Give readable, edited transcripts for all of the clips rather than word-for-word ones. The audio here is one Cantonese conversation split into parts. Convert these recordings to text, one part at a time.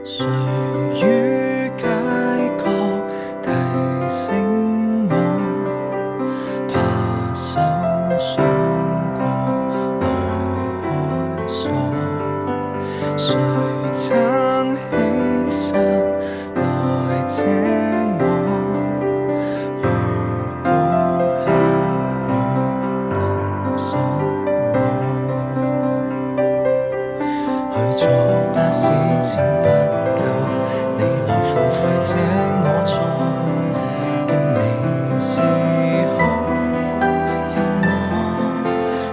誰於街角提醒我，扒手想過來開鎖，誰撐起傘來遮我？如果下雨淋濕我，去坐巴士錢不夠，你來付費請我坐，跟你是好有我，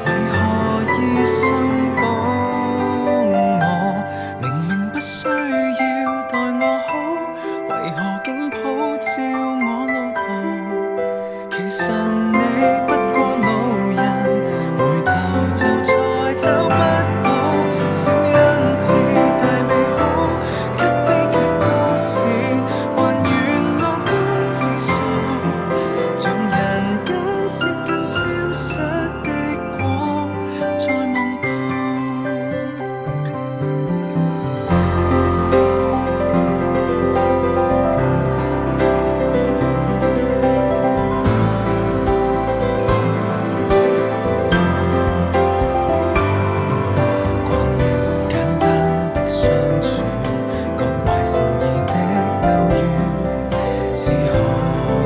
為何依心幫我？明明不需要待我好，為何竟普照我路途？其實你不過路人，回頭就再找不到。小恩賜大美好，給悲劇都市還原樂觀指數，讓人間接近消失的光再望到。逛完簡單的相處，各懷善意的偶遇，只可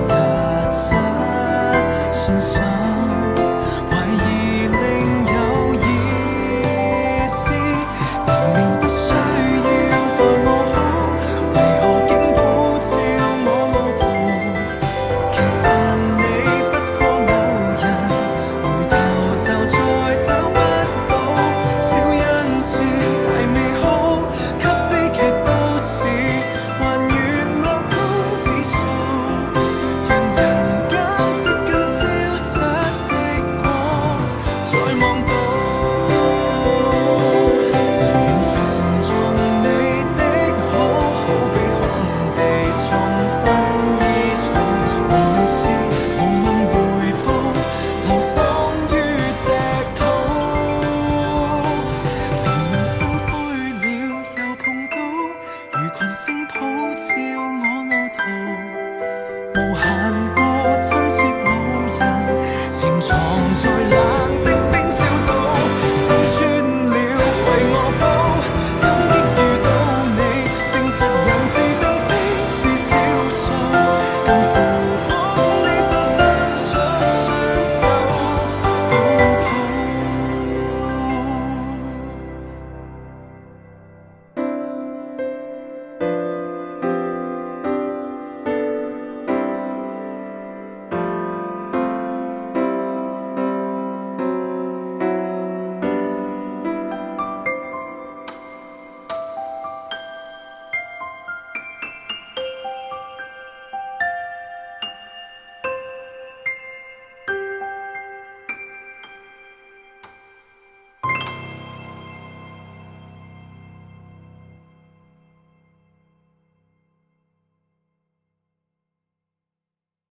一側信心，懷疑另有意思。明明不需要待我好，為何竟普照我路途？其實你不過路人，回頭就再找不到。小恩賜大美好，給悲劇都市還原樂觀指數，讓人間接近消失的光再望到。完全從你的好，好比空地重分依重，無論是無問回報，流放於隻土。明明心灰了又碰到，如群星普照我路途。